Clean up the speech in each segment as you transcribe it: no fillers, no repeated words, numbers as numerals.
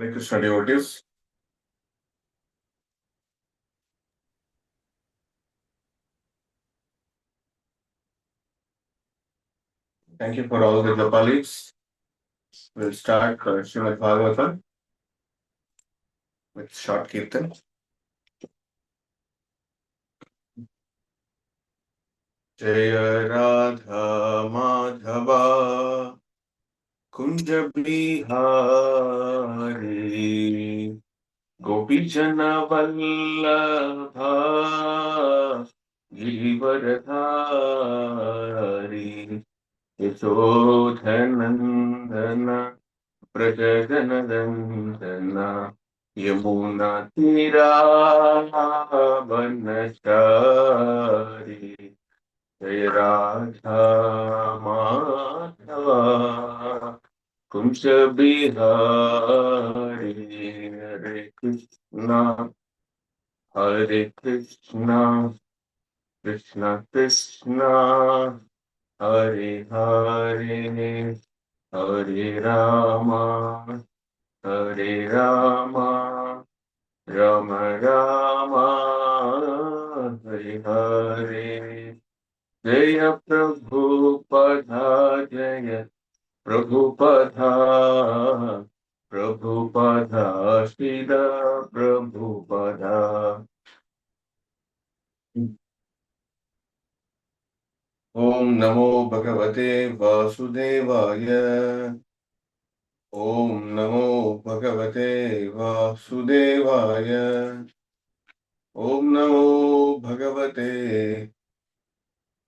Hare Krishna devotees. Thank you for all the Jopalis. We'll start Srimad Bhagavatam with short kirtan. Jaya Radha Madhava Kunja Bihari Gopijana Vallabha Giridharidhari Yasodhanandana Prajajanandana Yamuna Tiravanachari Jaya Radha Madhava Kunja Bihari Hare Krishna Hare Krishna Krishna Krishna Hare Hare Hare Rama Hare Rama Rama Rama Hare Hare Jaya Prabhupada Jaya Prabhupada Prabhupada Srila Prabhupada Om Namo Bhagavate Vasudevaya Om Namo Bhagavate Vasudevaya Om Namo Bhagavate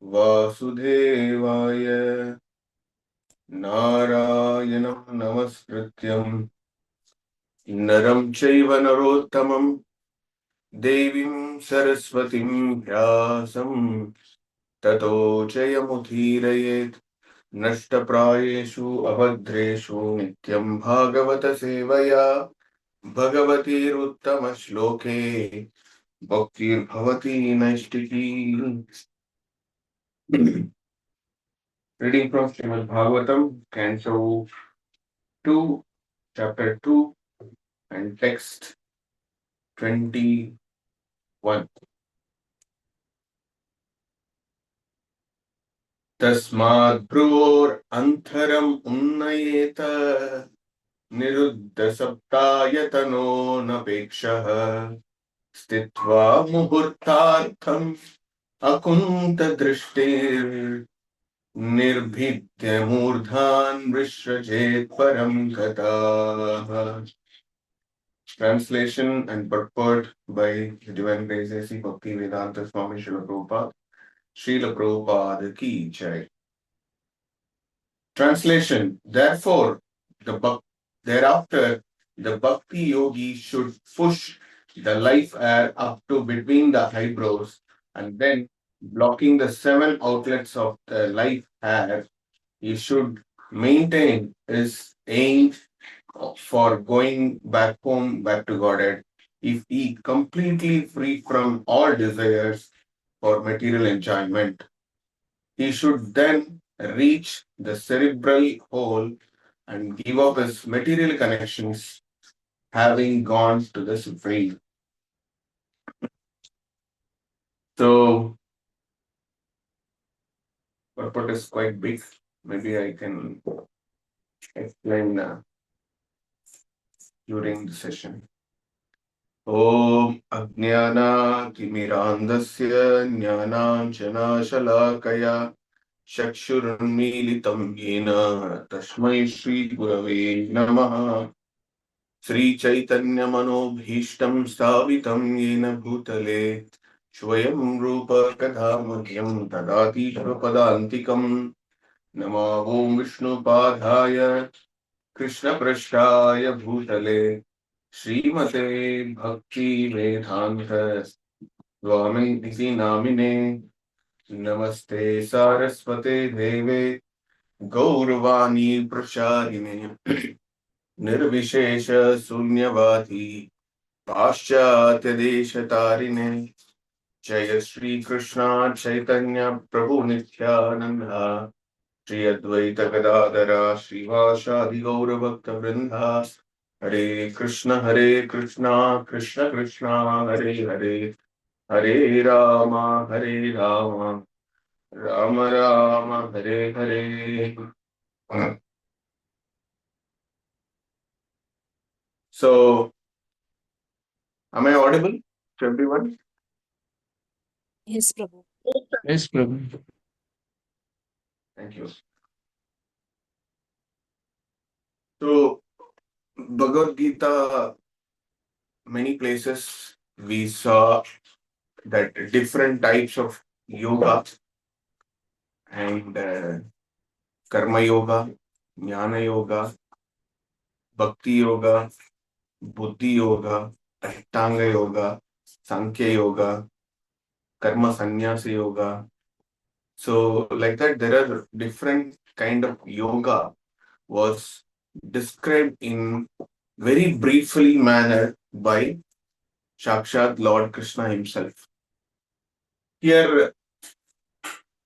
Vasudevaya Narayanam Namaskrityam Naram Chaiva Narottamam Devim Saraswatim Vyasam Tato Jayamudhirayet Nashtaprayeshu Abhadreshu Nityam Bhagavata Sevaya Bhagavatir Shloke Bhaktir Bhavati Naistiki. Reading from Srimad Bhagavatam, Canto 2, Chapter 2, and Text 21. Tasmad Bhrur Antharam Unnayeta Niruddha Saptayatano Napekshaha Stitva Muhurtartham Akunta Drishtir Nirbhidya Murdhan Vrishajet Param Kata. Translation and purport by the Divine Grace A.C. Bhaktivedanta Swami Srila Prabhupada. Srila Prabhupada Ki Jai. Translation. Thereafter, the Bhakti Yogi should push the life air up to between the eyebrows and then, blocking the 7 outlets of the life air, he should maintain his aim for going back home, back to Godhead. If he completely free from all desires for material enjoyment, he should then reach the cerebral hole and give up his material connections, having gone to the Supreme. So, purport is quite big. Maybe I can explain during the session. Om Ajnana Timirandasya Jnana Shalakaya Chakshurunmilitam Yena Tasmai Shri Gurave Namaha Sri Chaitanya Manobhishtam Stavitam Yena Bhutale Swayam Rupa Kadhamadhyam Tadati Padantikam Nama Om Vishnu Padhaya Krishna Prashtaya Bhutale Srimate Bhakti Vedanta Swami Iti Namine Namaste Saraswate Deve Gauravani Pracharine Nirvishesha Sunyavati Paschatya Desha Tarine Jaya Shri Krishna Chaitanya Prabhu Nityananda Shri Advaita Gadadara Srivasadi Gaura Bhakta Vrinda Hare Krishna, Krishna Krishna, Hare, Hare Rama, Rama Rama, Hare Hare. So, am I audible to everyone? Yes, Prabhu. Yes, Prabhu. Thank you. So, Bhagavad Gita, many places we saw that different types of yoga and karma yoga, jnana yoga, bhakti yoga, buddhi yoga, ashtanga yoga, sankhya yoga, karma sannyasa yoga. So, like that, there are different kind of yoga was described in very briefly manner by Sakshat Lord Krishna himself. Here,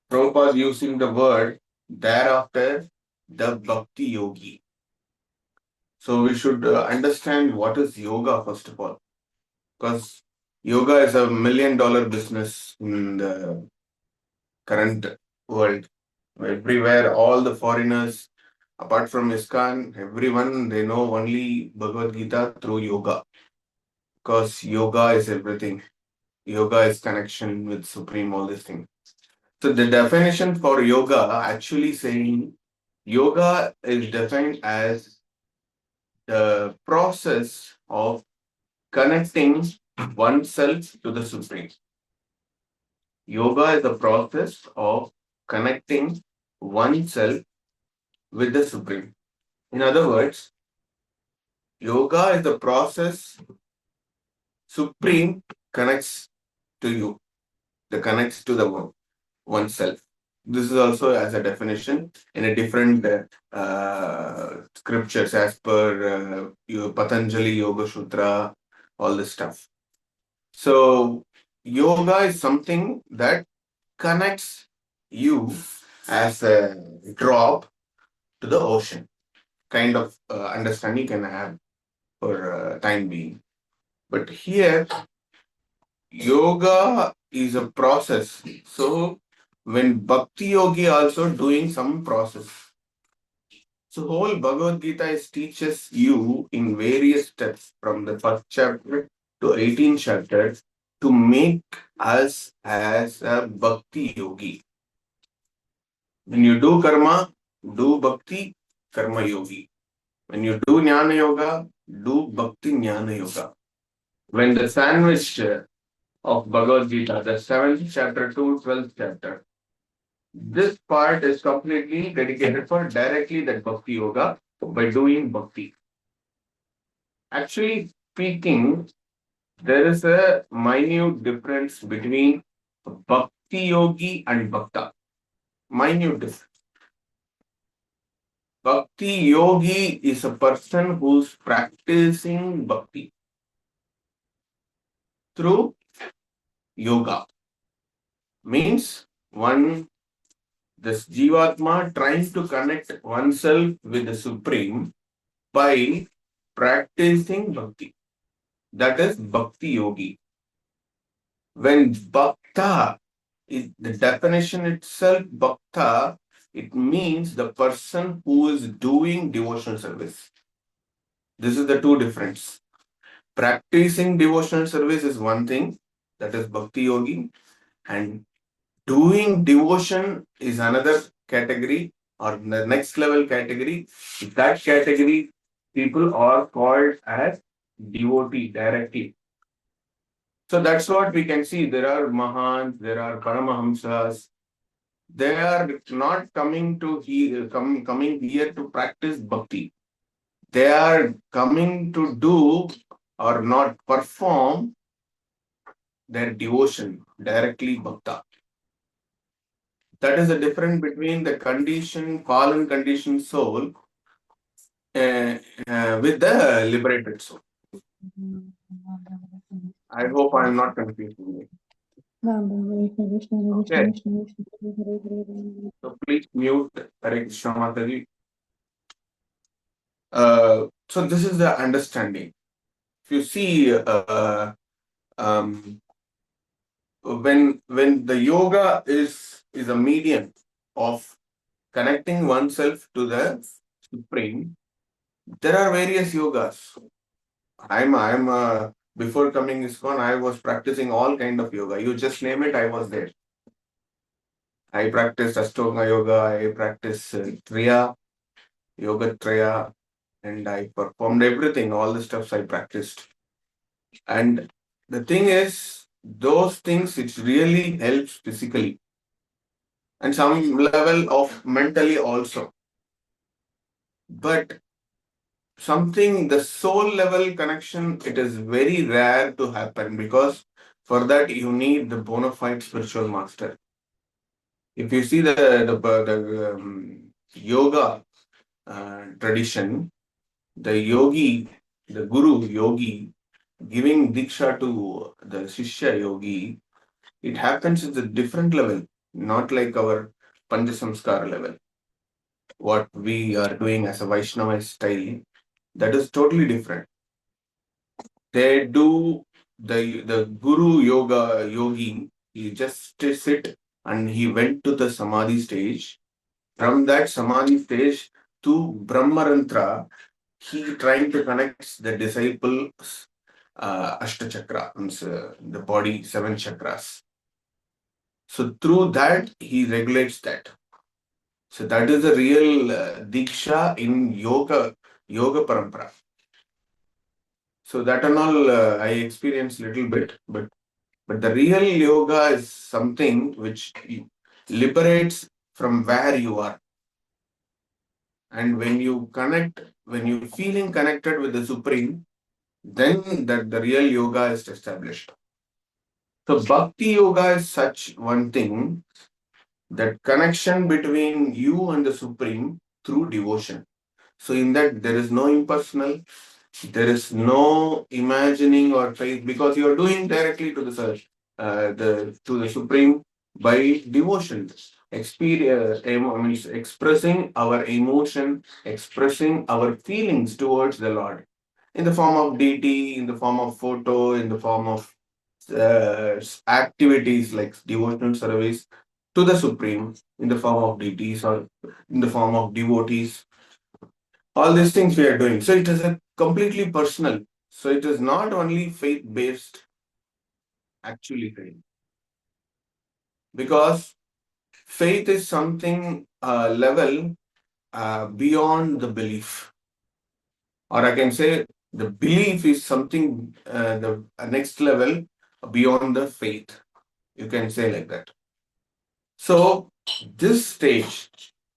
Prabhupada is using the word thereafter the Bhakti Yogi. So we should understand what is yoga first of all, because yoga is $1 million business in the current world. Everywhere, all the foreigners, apart from ISKCON, everyone they know only Bhagavad Gita through yoga, because yoga is everything. Yoga is connection with Supreme, all these things. So the definition for yoga actually saying yoga is defined as the process of connecting oneself to the Supreme. Yoga is the process of connecting oneself with the Supreme. In other words, yoga is the process Supreme connects to you, the connects to the oneself. This is also as a definition in a different scriptures as per Patanjali Yoga Sutra, all this stuff. So, yoga is something that connects you as a drop to the ocean, kind of understanding you can have for time being. But here, yoga is a process. So, when Bhakti Yogi also doing some process. So, whole Bhagavad Gita is teaches you in various steps from the first chapter to 18 chapters to make us as a Bhakti Yogi. When you do karma, do Bhakti, Karma Yogi. When you do Jnana Yoga, do Bhakti Jnana Yoga. When the sandwich of Bhagavad Gita, the 7th chapter to 12th chapter, this part is completely dedicated for directly that Bhakti Yoga by doing Bhakti. Actually speaking, there is a minute difference between Bhakti Yogi and Bhakta. Minute difference. Bhakti Yogi is a person who's practicing Bhakti through yoga. Means one, this Jivatma trying to connect oneself with the Supreme by practicing Bhakti. That is Bhakti Yogi. When Bhakta, the definition itself, Bhakta, it means the person who is doing devotional service. This is the two difference. Practicing devotional service is one thing, that is Bhakti Yogi, and doing devotion is another category or the next level category. That category people are called as devotee directly. So that's what we can see. There are Mahans, there are Paramahamsas. They are not coming to coming here to practice bhakti. They are coming to do or not perform their devotion directly bhakta. That is the difference between the fallen conditioned soul with the liberated soul. I hope I am not confusing you. Okay. So please mute Hare Krishna Mataji. So this is the understanding. If you see, um, when the yoga is a medium of connecting oneself to the supreme, there are various yogas. I'm before coming ISKCON, I was practicing all kind of yoga. You just name it, I was there. I practiced Ashtanga yoga, I practiced Triya, Yoga Triya, and I performed everything, all the stuffs I practiced. And the thing is, those things it really helps physically and some level of mentally also. But something, the soul level connection, it is very rare to happen because for that you need the bona fide spiritual master. If you see the yoga tradition, the yogi, the guru yogi giving diksha to the shishya yogi, it happens at a different level, not like our Panchasamskara level. What we are doing as a Vaishnava style, that is totally different. They do the Guru yoga yogi, he just sit and he went to the Samadhi stage. From that Samadhi stage to Brahmarantra, he trying to connect the disciples Ashtachakra, means the body, seven chakras. So through that, he regulates that. So that is the real diksha in yoga parampara. So that and all I experienced little bit, but the real yoga is something which liberates from where you are. And when you connect, when you feeling connected with the Supreme, then that the real yoga is established. So Bhakti Yoga is such one thing, that connection between you and the Supreme through devotion. So in that there is no impersonal, there is no imagining or faith because you are doing directly to the Supreme by devotion. Means expressing our emotion, expressing our feelings towards the Lord in the form of deity, in the form of photo, in the form of activities like devotional service to the Supreme in the form of deities or in the form of devotees. All these things we are doing. So it is a completely personal. So it is not only faith based, actually, faith. Because faith is something level beyond the belief. Or I can say the belief is something the next level beyond the faith. You can say like that. So this stage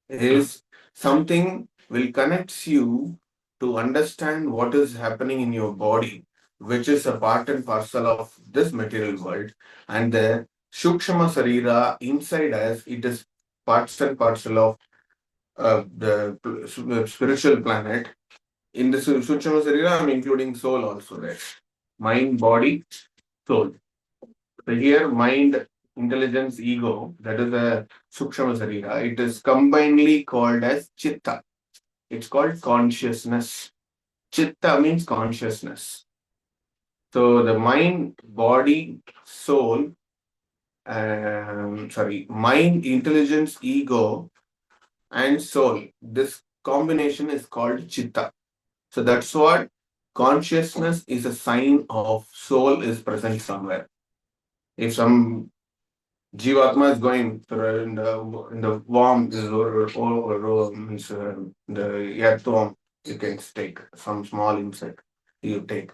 is something will connect you to understand what is happening in your body, which is a part and parcel of this material world, and the Shukshama Sarira inside us, it is parts and parcel of the spiritual planet. In the Shukshama Sarira, I'm including soul also there. Mind, body, soul. So here, mind, intelligence, ego, that is a Sukshama Sarira. It is combinedly called as Chitta. It's called consciousness. Chitta means consciousness. So the mind, body, soul, mind, intelligence, ego, and soul. This combination is called Chitta. So that's what consciousness is a sign of soul is present somewhere. If some Jivatma is going through in the warm or means the earthworm, you can take some small insect. You take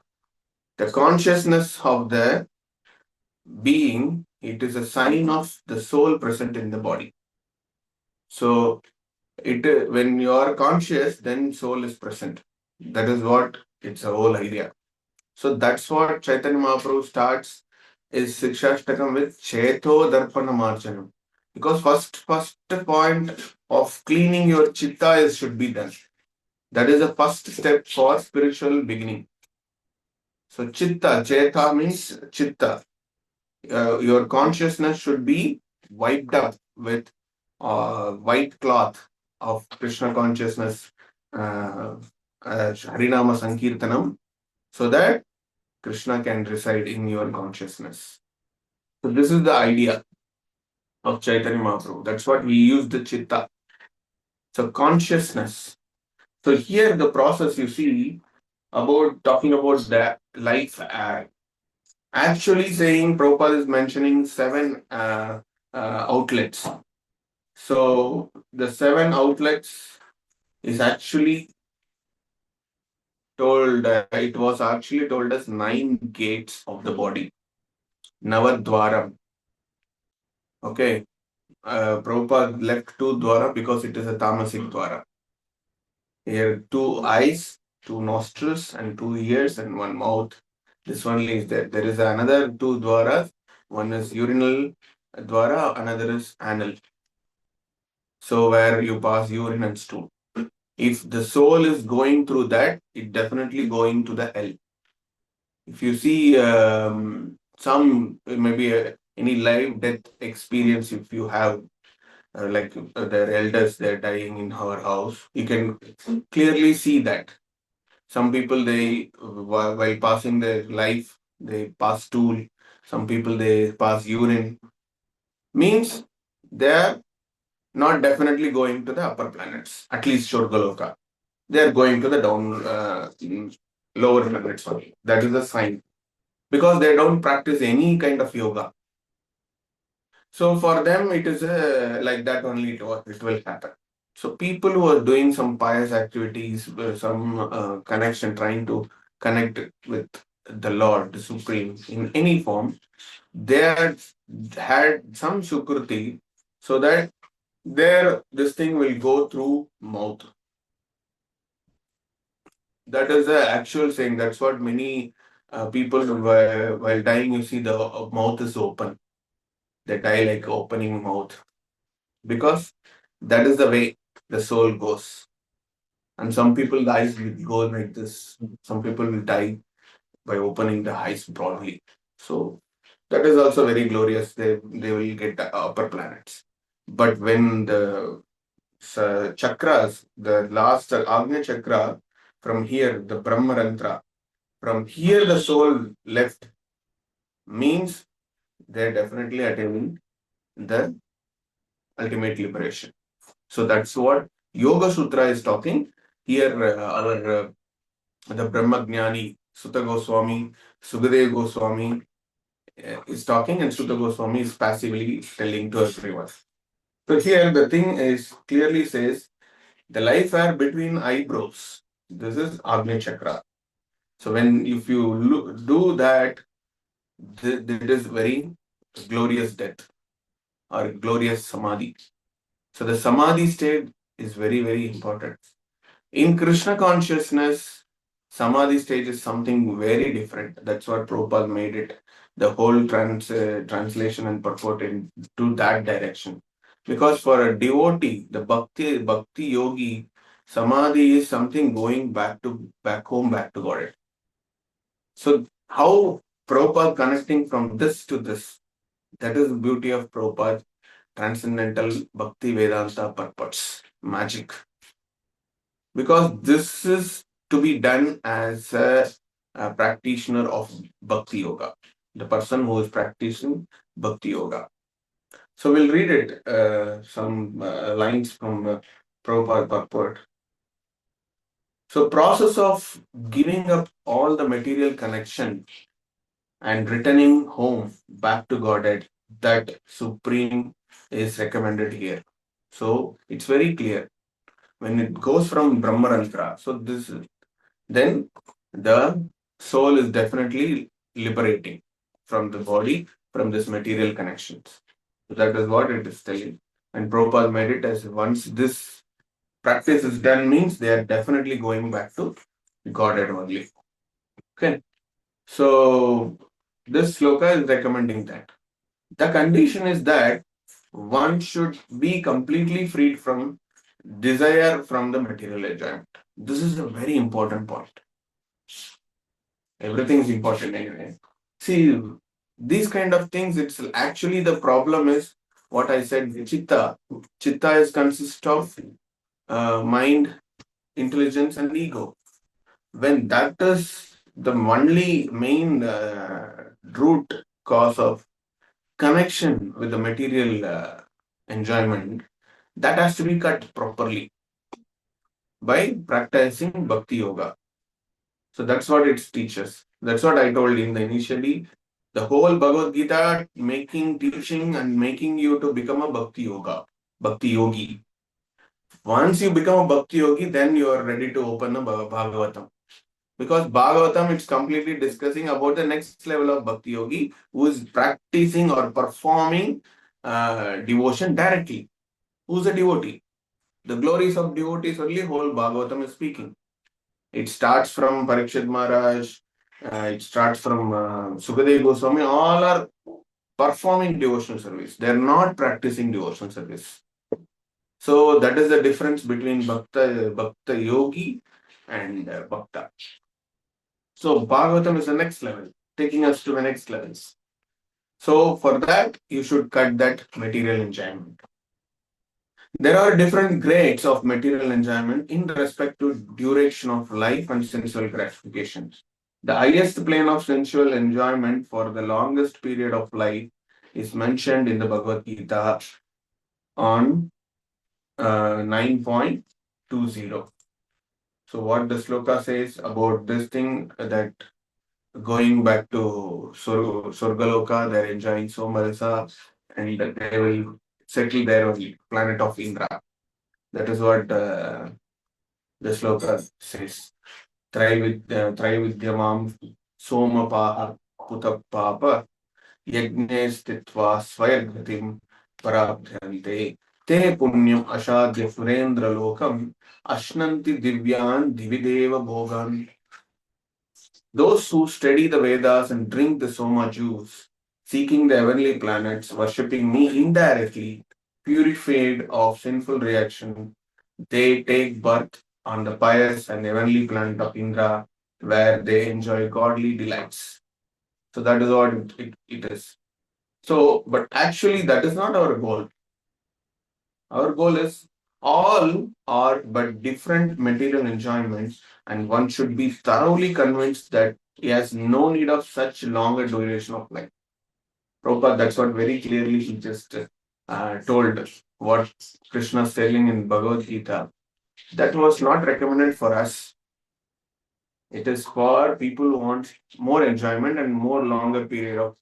the consciousness of the being. It is a sign of the soul present in the body. So it when you are conscious, then soul is present. That is what it's a whole idea. So that's what Chaitanya Mahaprabhu starts is Sikshashtakam with Cheto Darpana Marjanam. Because first point of cleaning your chitta is should be done. That is the first step for spiritual beginning. So chitta, cheta means chitta. Your consciousness should be wiped up with white cloth of Krishna consciousness, uh, Harinama Sankirtanam, so that Krishna can reside in your consciousness. So this is the idea of Chaitanya Mahaprabhu. That's what we use the chitta. So consciousness. So here the process you see about talking about the life air. Actually saying Prabhupada is mentioning seven outlets. So the seven outlets is actually told, it was actually told as nine gates of the body. Navadwaram. Okay. Prabhupada left two dwara because it is a tamasic dwara. Here, two eyes, two nostrils, and two ears, and one mouth. This only is there. There is another two dwaras. One is urinal dwara, another is anal. So, where you pass urine and stool. If the soul is going through that, it definitely going to the hell. If you see some maybe any life death experience, if you have like their elders, they're dying in our house, you can clearly see that. Some people they while passing their life, they pass stool. Some people they pass urine. Means they're not definitely going to the upper planets, at least Shorgaloka. They're going to the down lower planets only. That is a sign. Because they don't practice any kind of yoga. So for them, it is like that only it will happen. So people who are doing some pious activities, some connection, trying to connect with the Lord, the Supreme, in any form, they had some sukruti, so that this thing will go through mouth. That is the actual saying. That's what many people while dying, you see the mouth is open. They die like opening mouth because that is the way the soul goes. And some people dies will go like this. Some people will die by opening the eyes broadly. So that is also very glorious. They will get the upper planets. But when the chakras, the last Agnya chakra, from here, the Brahmarantra, from here the soul left, means they're definitely attaining the ultimate liberation. So that's what Yoga Sutra is talking. Here, our the Brahmagnani Sutta Goswami, Sugadev Goswami is talking, and Sutta Goswami is passively telling to everyone. So here the thing is clearly says the life air between eyebrows. This is Agni Chakra. So when if you do that, it is very glorious death or glorious samadhi. So the samadhi state is very, very important. In Krishna consciousness, samadhi stage is something very different. That's what Prabhupada made it. The whole translation and purport into that direction. Because for a devotee, the bhakti yogi, samadhi is something going back home, back to God. So how Prabhupada connecting from this to this? That is the beauty of Prabhupada transcendental Bhakti Vedanta purports, magic. Because this is to be done as a practitioner of Bhakti Yoga, the person who is practicing Bhakti Yoga. So we'll read it, some lines from Prabhupada purport. So process of giving up all the material connection and returning home back to Godhead, that supreme is recommended here. So it's very clear when it goes from Brahmarantra. So this then the soul is definitely liberating from the body from this material connections. So that is what it is telling. And Prabhupada made it as once this practice is done means they are definitely going back to Godhead only. Okay. So this sloka is recommending that. The condition is that one should be completely freed from desire from the material enjoyment. This is a very important point. Everything is important anyway. See, these kind of things, it's actually the problem is what I said, chitta. Chitta is consist of mind, intelligence, and ego. when that is the only main root cause of connection with the material enjoyment, that has to be cut properly by practicing bhakti yoga. So that's what it teaches. That's what I told in the initially. The whole Bhagavad Gita making teaching and making you to become a bhakti yoga, bhakti yogi. Once you become a bhakti yogi, then you are ready to open a Bhagavatam. Because Bhagavatam, it's completely discussing about the next level of bhakti yogi who is practicing or performing devotion directly. Who's a devotee? The glories of devotees only whole Bhagavatam is speaking. It starts from Parikshit Maharaj, it starts from Sukadeva Goswami, all are performing devotional service. They are not practicing devotional service. So that is the difference between Bhakta Yogi and Bhakta. So Bhagavatam is the next level, taking us to the next levels. So for that, you should cut that material enjoyment. There are different grades of material enjoyment in respect to duration of life and sensual gratification. The highest plane of sensual enjoyment for the longest period of life is mentioned in the Bhagavad Gita on 9.20. So, what the sloka says about this thing that going back to Surgaloka, they're enjoying Somarasa and they will settle there on the planet of Indra. That is what the sloka says. Traividyamam Somapaha Putapapa Yajne Stitva Swayagritim Parabhyante Te Punyam Ashadya Surendra Lokam Ashnanti Divyan Divideva Bhogan. Those who study the Vedas and drink the Soma juice, seeking the heavenly planets, worshipping me indirectly, purified of sinful reaction, they take birth on the pious and heavenly planet of Indra, where they enjoy godly delights. So that is what it is. So, but actually, that is not our goal. Our goal is all are but different material enjoyments, and one should be thoroughly convinced that he has no need of such longer duration of life. Prabhupada, that's what very clearly he just told us. What Krishna is telling in Bhagavad Gita. That was not recommended for us. It is for people who want more enjoyment and more longer period of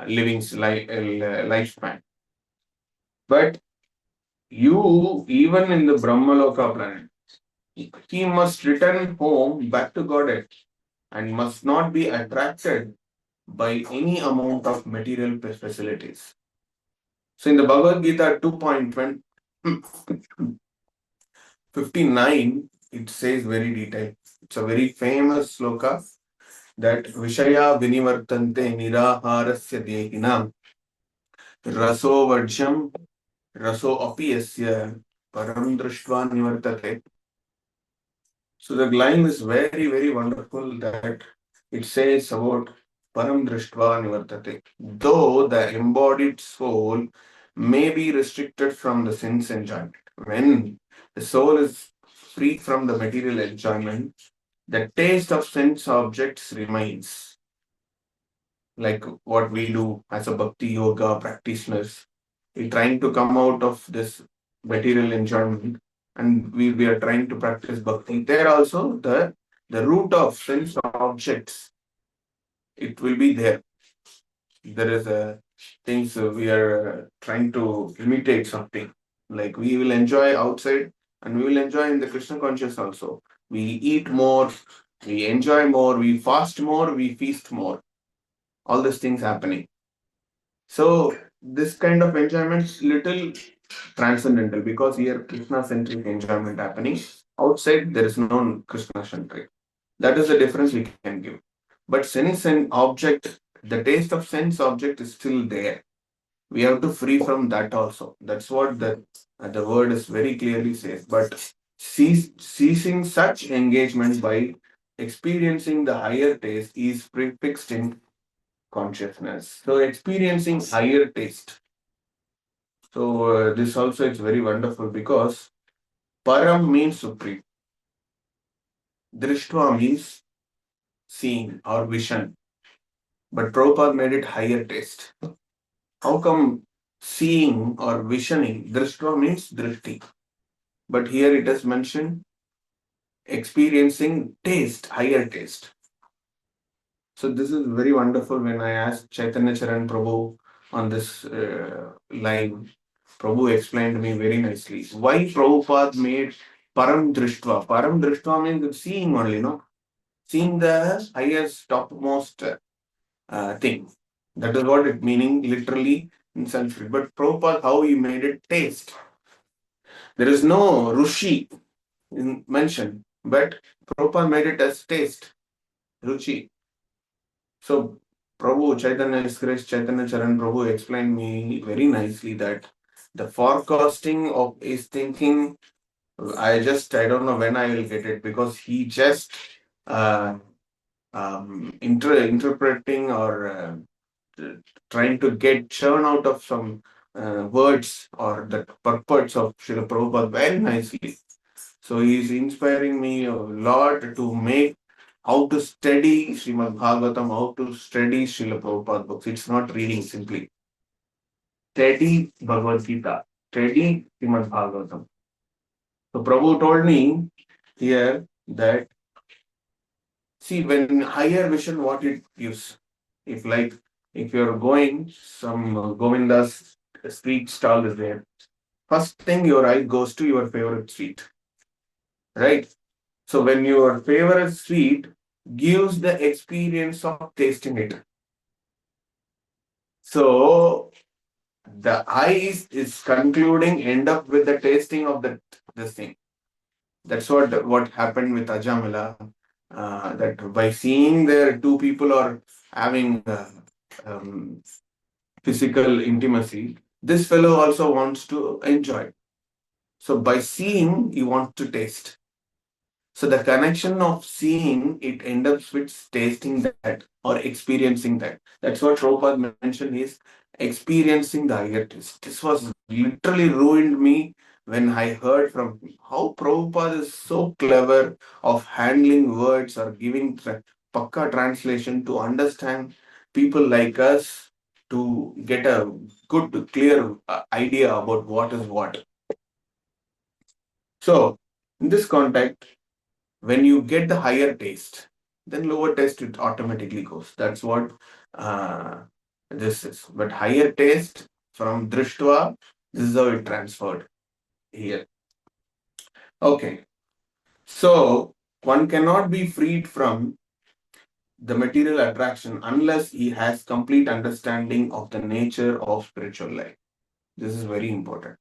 lifespan. But you, even in the Brahmaloka planet, he must return home back to Godhead and must not be attracted by any amount of material facilities. So in the Bhagavad Gita 2.59, it says very detailed. It's a very famous sloka that Vishaya Vinivartante Niraharasya Dehinam Raso Vajyam Raso Apiyasya Param Drashtva Nivartate. So the line is very, very wonderful that it says about Param Drishtva Nivartate. Though the embodied soul may be restricted from the sense enjoyment, when the soul is free from the material enjoyment, the taste of sense objects remains. Like what we do as a bhakti yoga practitioners, we're trying to come out of this material enjoyment and we are trying to practice bhakti. There also the root of sense objects, it will be there. There is a things we are trying to imitate something. Like we will enjoy outside and we will enjoy in the Krishna conscious also. We eat more, we enjoy more, we fast more, we feast more. All these things happening. So this kind of enjoyment is little transcendental because here Krishna centric enjoyment happening. Outside there is no Krishna centric. That is the difference we can give. But sense and object, the taste of sense object is still there. We have to free from that also. That's what the word is very clearly says. But ceasing such engagement by experiencing the higher taste is prefixed in consciousness. So experiencing higher taste. So this also is very wonderful because param means supreme. Drishtva means seeing or vision, but Prabhupada made it higher taste. How come seeing or visioning? Drishtva means drishti, but here it is mentioned experiencing taste, higher taste. So this is very wonderful. When I asked Chaitanya Charan Prabhu on this line, Prabhu explained to me very nicely why Prabhupada made Param Drishtva. Param Drishtva means seeing only, no? Seeing the highest, topmost thing. That is what it meaning literally in Sanskrit. But Prabhupada, how he made it taste. There is no Rushi mentioned, but Prabhupada made it as taste, Ruchi. So Prabhu Chaitanya Iskresh Chaitanya Charan Prabhu explained me very nicely that the forecasting of his thinking, I don't know when I will get it because he just uh, interpreting or trying to get churn out of some words or the purports of Srila Prabhupada very nicely. So he is inspiring me a lot to make how to study Srimad Bhagavatam, how to study Srila Prabhupada books. It's not reading simply. Study Bhagavad Gita, study Srimad Bhagavatam. So Prabhu told me here that see when higher vision what it gives. If like if you're going some Govinda's street stall is there, first thing your eye goes to your favorite street, right? So when your favorite sweet gives the experience of tasting it. So the eyes is concluding end up with the tasting of the this thing. That's what happened with Ajamila. That by seeing there two people are having um, physical intimacy, this fellow also wants to enjoy. So by seeing, he wants to taste. So the connection of seeing it ends up with tasting that or experiencing that. That's what Prabhupada mentioned is experiencing the higher taste. This was literally ruined me when I heard from how Prabhupada is so clever of handling words or giving pakka translation to understand people like us to get a good, clear idea about what is what. So, in this context, when you get the higher taste, then lower taste it automatically goes. That's what uh, this is. But higher taste from Drishtva, this is how it transferred here. Okay. So one cannot be freed from the material attraction unless he has complete understanding of the nature of spiritual life. This is very important.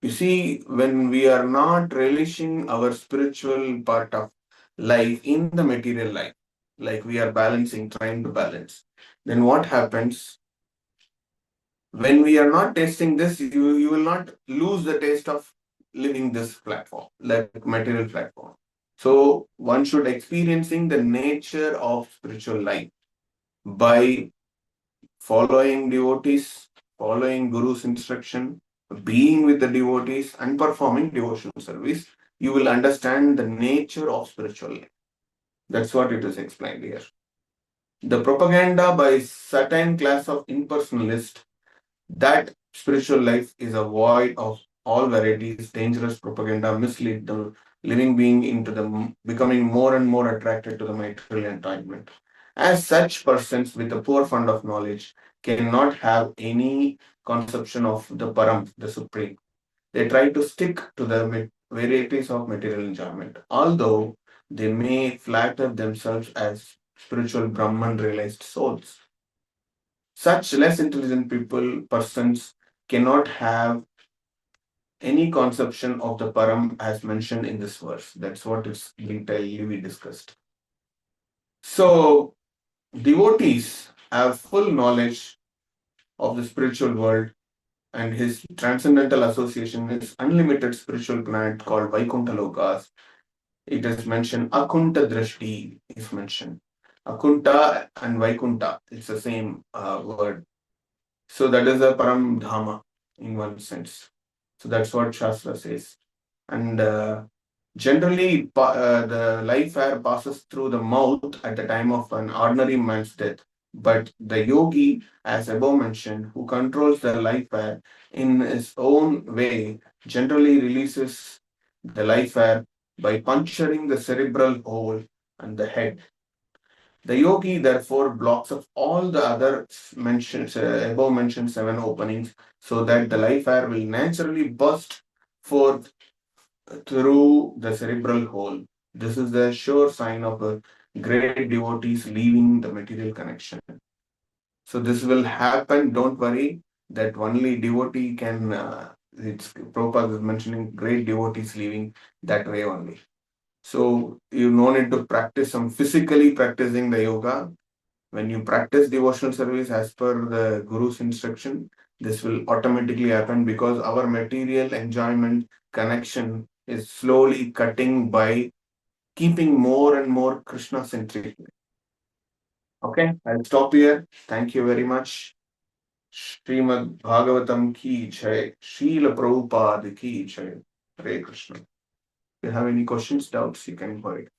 You see, when we are not relishing our spiritual part of life in the material life, like we are balancing, trying to balance, then what happens? When we are not tasting this, you will not lose the taste of living this platform, like material platform. So one should experiencing the nature of spiritual life by following devotees, following Guru's instruction, being with the devotees, and performing devotional service, you will understand the nature of spiritual life. That's what it is explained here. The propaganda by certain class of impersonalists that spiritual life is a void of all varieties, dangerous propaganda mislead the living being into the becoming more and more attracted to the material enjoyment. As such, persons with a poor fund of knowledge cannot have any conception of the Param, the Supreme. They try to stick to the varieties of material enjoyment, although they may flatter themselves as spiritual Brahman realized souls. Such less intelligent persons cannot have any conception of the Param as mentioned in this verse. That's what is detailedly we discussed. So, devotees have full knowledge of the spiritual world, and his transcendental association is unlimited spiritual planet called Vaikuntha Lokas. It is mentioned Akunta Drashti is mentioned. Akunta and Vaikuntha, it's the same word. So that is a Param Dhama in one sense. So that's what Shastra says. And Generally, the life air passes through the mouth at the time of an ordinary man's death. But the yogi, as above mentioned, who controls the life air in his own way, generally releases the life air by puncturing the cerebral hole and the head. The yogi therefore blocks up all the other above mentioned seven openings so that the life air will naturally burst forth through the cerebral hole. This is the sure sign of a great devotees leaving the material connection. So this will happen. Don't worry that only devotee can. It's Prabhupada is mentioning great devotees leaving that way only. So you no need to practice some physically practicing the yoga. When you practice devotional service as per the Guru's instruction, this will automatically happen because our material enjoyment connection is slowly cutting by keeping more and more Krishna centric. Okay, I'll stop here. Thank you very much. Srimad Bhagavatam ki jai. Srila Prabhupada ki jai. Hare Krishna. If you have any questions, doubts, you can go ahead.